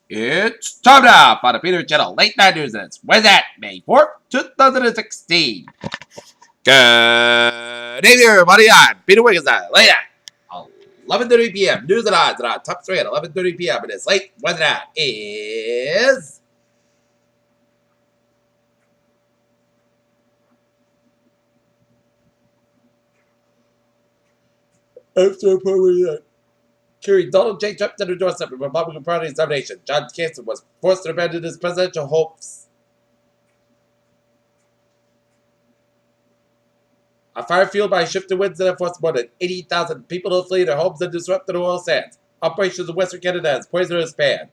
It's time now for the Peter Channel Late Night News. When's that? May 4th, 2016. Good evening, everybody. I'm Peter Wiggins. Late at 11:30 p.m. News and odds on top 3 at 11:30 p.m. And it's late. When's that? Is after carrying Donald J. Trump to the doorstep of the Republican Party's nomination. John Kasich was forced to abandon his presidential hopes. A fire fueled by shifting winds that have forced more than 80,000 people to flee their homes and disrupt the oil sands. Operations in Western Canada has poisonous pan.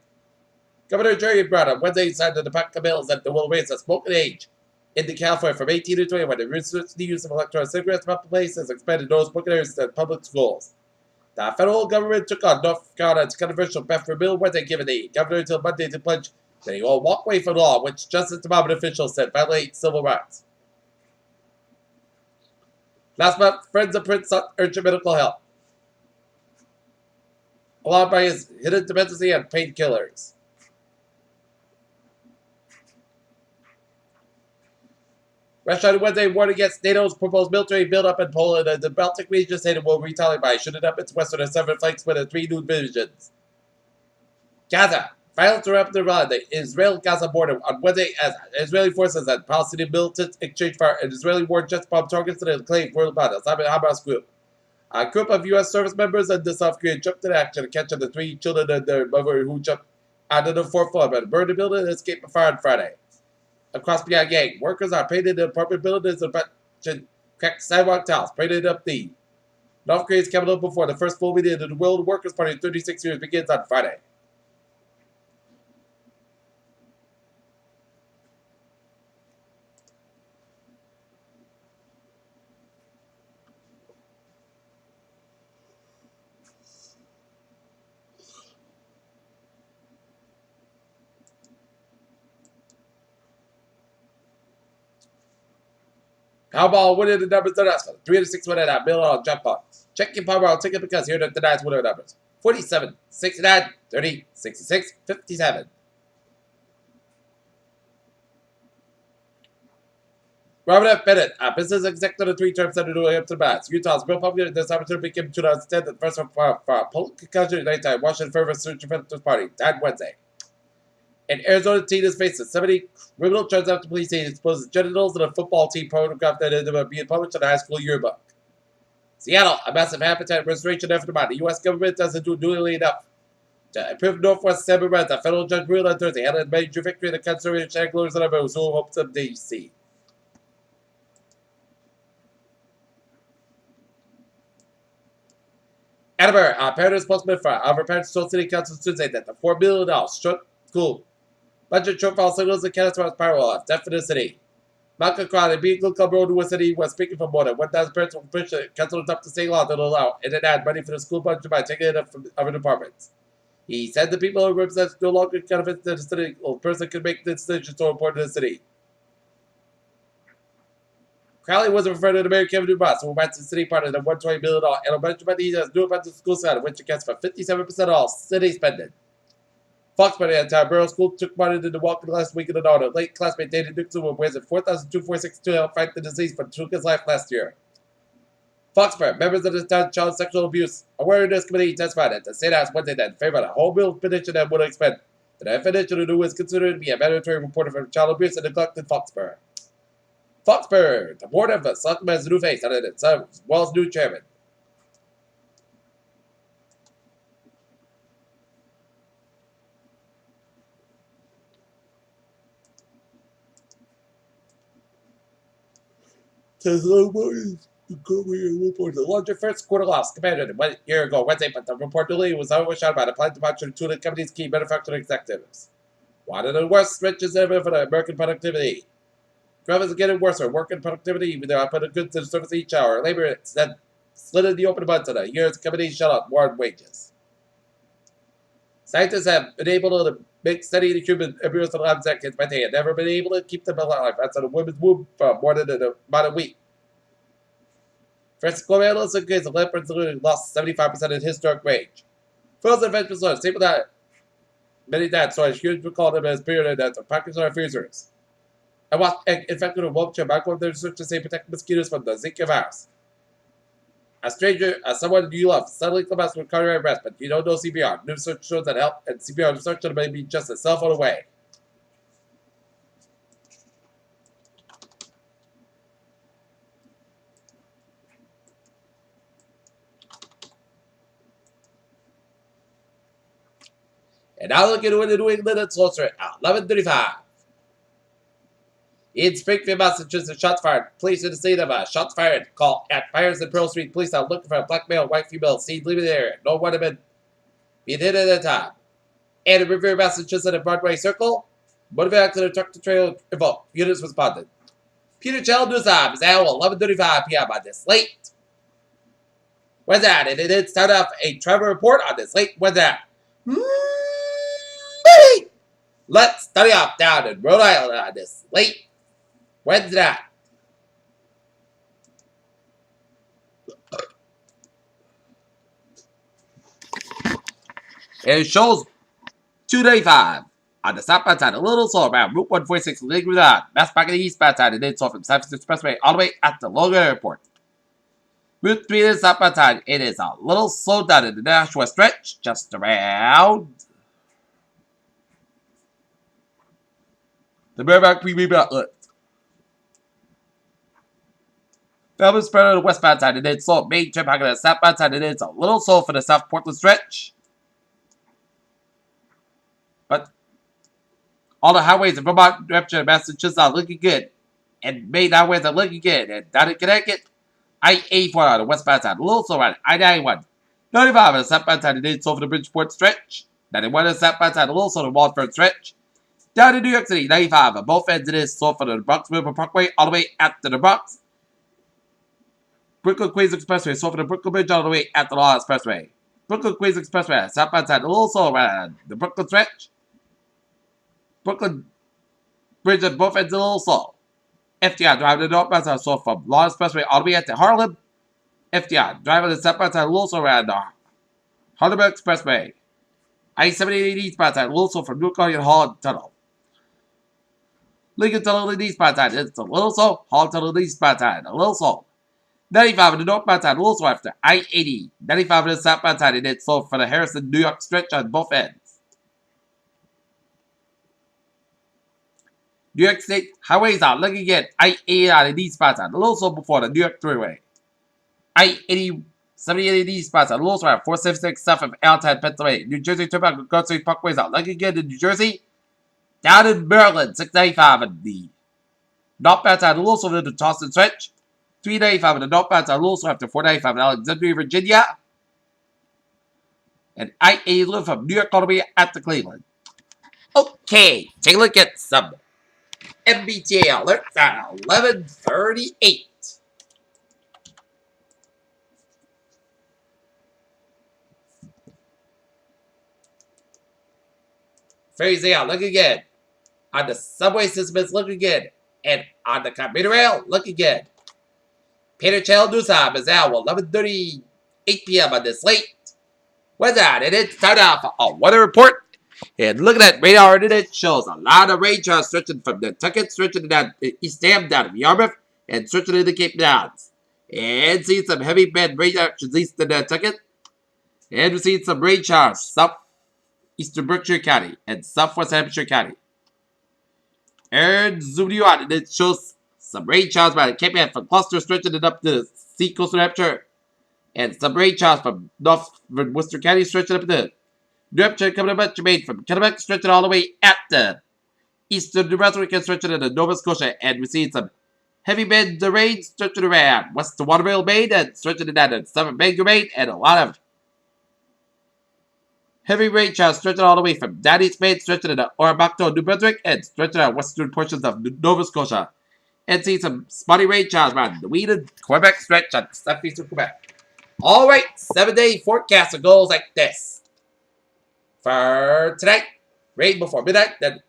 Governor Jerry Brown on Wednesday signed the Department bills that will raise the smoking age in California from 18 to 21 and research the use of electronic cigarettes in public places, expanded no smoking areas to public schools. The federal government took on North Carolina's controversial Bedford bill Wednesday, giving the governor until Monday to pledge that he will walk away from the law, which Justice Department officials said violates civil rights. Last month, friends of Prince sought urgent medical help, allowed by his hidden dependency on painkillers. Russia on Wednesday warned against NATO's proposed military buildup in Poland, and the Baltic region said it will retaliate by shooting up its western and southern flanks with the 3 new divisions. Gaza. Violence erupted around the Israel-Gaza border on Wednesday as Israeli forces and Palestinian militants exchanged fire and Israeli war jets bombed targets in the enclave ruled by the Islamic Hamas group. A group of U.S. service members and the South Korean jumped into action to catch the 3 children and their mother who jumped out of the 4th floor but burned the building and escaped the fire on Friday. Across Pyongyang, workers are painting the apartment buildings and cracked sidewalk tiles, painted up the North Korea's capital before the first full meeting of the World Workers' Party in 36 years begins on Friday. Powerball winning the numbers announced for 306 winning at $1 jackpot. Check your Powerball ticket because here are tonight's winner numbers: 47, 69, 30, 66, 57. Robert F. Bennett, a business executive of 3 terms under New Hampshire Mass. Utah's Republican this opportunity became 2010 the first for a political country in 1999. Washington Further Search Defense Party died Wednesday. An Arizona teen is facing 70 criminal charges after police say he exposed genitals in a football team photograph that ended up being published in a high school yearbook. Seattle, a massive habitat restoration effort by the U.S. government doesn't do nearly enough to improve Northwest salmon rights. A federal judge ruled on Thursday had a major victory in the conservation anglers and others who hopes of D.C. Edinburgh, a parent spokesman for our parents told City Council Tuesday that the $4 million short school budget shortfall signals the catastrophic spiral of death in the city. Malcolm Crowd, a vehicle club road in the city, was speaking for more than 1,000 parents from push the council adopt the state law that will allow and add money for the school budget by taking it up from other departments. He said the people who represent no longer convinced that the city person could make the decision so important to the city. Crowley was referred to the Mayor Kevin Dubas, who went to the city part of the $120 million elementary money he has new about the school side, which accounts for 57% of all city spending. Foxbury at Town Borough School took part in the walk last week in the daughter. Late classmate David Nixon will raise $4,246 to help fight the disease but took his life last year. Foxbury, members of the town child sexual abuse awareness committee testified at the State House Wednesday that in favor of a whole bill petition that would expand the definition of who is considered to be a mandatory reporter for child abuse and neglect in Foxbury. Foxbury, the board of the Selectmen has a new face under it, as well as new chairman. The larger first quarter loss compared to 1 year ago Wednesday, but the report delay was overshadowed by the planned departure of 2 of the company's key manufacturing executives. One of the worst stretches ever for the American productivity. Growth is getting worse for work and productivity, even though output of goods and services each hour. Labor instead slid in the open months of the year as companies shut out more wages. Scientists have been able to make steady human embryos in labs decades, but they have never been able to keep them alive outside a woman's womb for more than about a week. Francisco analysts and kids of leopards lost 75% in historic range. Frozen adventures learned stable diet many times, so I should recall them as period as packets or freezers. I was infected with vulture microbe that search to say protect mosquitoes from the Zika virus. A stranger, someone you love, suddenly collapsed with cardiac arrest, but you don't know CPR. New research shows that help, and CPR research may be just a cell phone away. And now look at when the New England and closer at 11:35. In Springfield, Massachusetts, shots fired. Police in the scene of shots fired. Call at Fires and Pearl Street. Police are looking for a black male, white female seen leaving the area. No one had been being hit at the time. And in Revere, Massachusetts, at Broadway Circle, motivated accident truck to trailer revoked. Units responded. Peter Chell News Time is now 11:35 p.m. on this late. What's that? And it did start off a travel report on this late. What's that? Let's study off down in Rhode Island on this late. When's that? It shows 295 on the southbound side, a little slow around Route 146 Lake Route Mass Park on the eastbound side, and then so from San Francisco Expressway all the way at the Logan Airport. Route 3 is southbound side. It is a little slow down in the Nashua stretch, just around the Merrimack Premium Outlet. Film is spread on the westbound side, and then slow main trip on the southbound side, and then it's a little slow for the South Portland stretch. But all the highways in Vermont, New Hampshire, and Massachusetts are looking good. And main highways are looking good. And down in Connecticut, I-84 on the westbound side, a little slow around I-91. 95 on the southbound side, and then it's over the Bridgeport stretch. 91 on the southbound side, a little slow on the Waldford stretch. Down in New York City, 95 on both ends, it is slow for the Bronx River Parkway all the way after the Bronx. Brooklyn Queens Expressway, slow for the Brooklyn Bridge all the way at the Law Expressway. Brooklyn Queens Expressway, southbound side, a little slow around the Brooklyn stretch. Brooklyn Bridge at both ends a little slow. FDR driving the northbound side, slow from Law Expressway all the way to Harlem. FDR driving the southbound side, a little slow around the Harlem Expressway. I-78 eastbound side, a little slow from New Cardigan Hall Tunnel. Lincoln Tunnel in the eastbound side, it's a little slow. Hall Tunnel in the eastbound side, a little slow. 95 on the northbound side, a little slow after I-80. 95 on the southbound side, and it's slow for the Harrison, New York stretch on both ends. New York State highways are looking at I-80 on the eastbound side, a little slow before the New York Thruway. I-80, 78 eastbound side, a little slow at 476 south of Allentown, Pennsylvania. New Jersey Turnpike and Guard Street Parkways are looking good in New Jersey. Down in Maryland, 695 on the northbound side, a little slow in the Charleston stretch. 395 on the northbound side, a little slow after 495 in Alexandria, Virginia. And I-80 from New York all the way at the Cleveland. Okay, take a look at some MBTA alerts at 11:38. Ferries out, looking good. On the subway system, it's looking good. And on the commuter rail, looking good. Peter Chell News Time is now 11:38 p.m. on this late. What's that? And it started off a weather report. And looking at radar, and it shows a lot of rain showers stretching from Nantucket, stretching down East Ham, down to Yarmouth, and stretching into Cape Downs. And seeing some heavy band rain actions east of Nantucket. And we're seeing some rain showers southeastern Berkshire County and southwest Hampshire County. And zooming you out, and it shows some rain showers by the Cape Ann from Gloucester, stretching it up to the seacoast of Hampshire. And some rain showers from northern Worcester County, stretching up to New Hampshire, coming up Jermaine from Kennebec, stretching all the way at the eastern New Brunswick, and stretching into Nova Scotia. And we're seeing some heavy bands of rain stretching around west of Waterville, Maine, and stretching it down to southern Bangor, Maine, and a lot of heavy rain showers stretching all the way from down East Maine, stretching into Oromocto, New Brunswick, and stretching out western portions of Nova Scotia. And see some spotty rain showers around the Wheaton, Quebec stretch on southeastern Quebec. Alright, 7-day forecast goes like this. For tonight, rain before midnight, then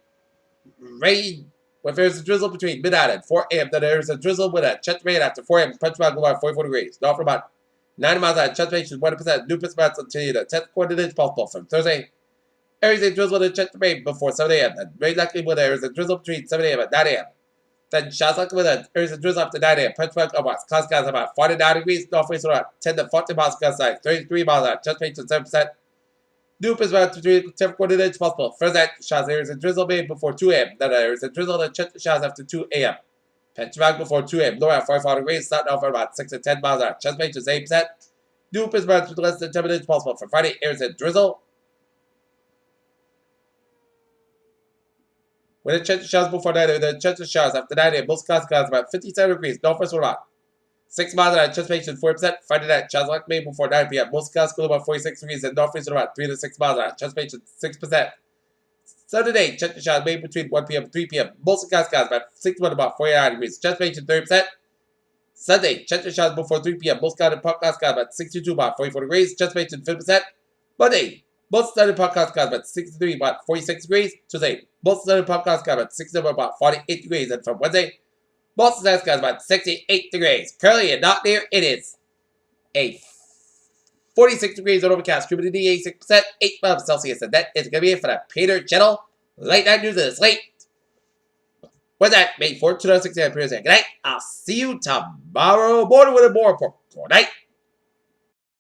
rain when there's a drizzle between midnight and 4 a.m. Then there's a drizzle with a chance rain after 4 a.m. Punch Mountain Global 44 degrees. North for about 90 miles an hour. Chance rain is 1% new percent until the 10th coordinates possible from Thursday. Areas of drizzle and chance of rain before 7 a.m. And rain likely with areas of drizzle between 7 a.m. and 9 a.m. Then showers likely with areas of drizzle after 9 a.m. Pittsburgh west. Clouds skies about 49 degrees. Northwest around 10 to 40 miles per second. 33 miles an hour. Chance range to 7%. New is about between 10 coordinates possible. First night, showers areas of drizzle made before 2 a.m. Then areas of drizzle and chance of showers after 2 a.m. Pittsburgh before 2 a.m. Lower at 44 degrees. Starting off at about 6 to 10 miles an hour. Chance range is 8%. New is about less than 10 minutes possible for Friday. Areas of drizzle. With a chance of showers before 9 a.m. Then chance of showers after 9 a.m. Most clouds about 57 degrees. Northwest around 6 miles an hour. Chance range is 4%. Friday night, showers likely made before 9 p.m. Most clouds cool about 46 degrees. And northwest around 3 to 6 miles an hour. Chance range is 6%. Saturday, chance of showers made between 1 p.m. and 3 p.m. Most clouds about 6 to about 49 degrees. Chance range is 30%. Sunday, chance of showers before 3 p.m. Most clouds about 62 about 44 degrees. Chance range is 50%. Monday, most sunny podcast got about 63, about 46 degrees. Tuesday, most sunny podcast got about 60, about 48 degrees. And from Wednesday, most sunny got about 68 degrees. Currently and not near, it is a 46 degrees on overcast, humidity 86%, 8 above Celsius. And that is going to be it for the Peter Gentle Late Night News of this late. With that, May 4th, 2016, good night. I'll see you tomorrow morning with a more report. Good night.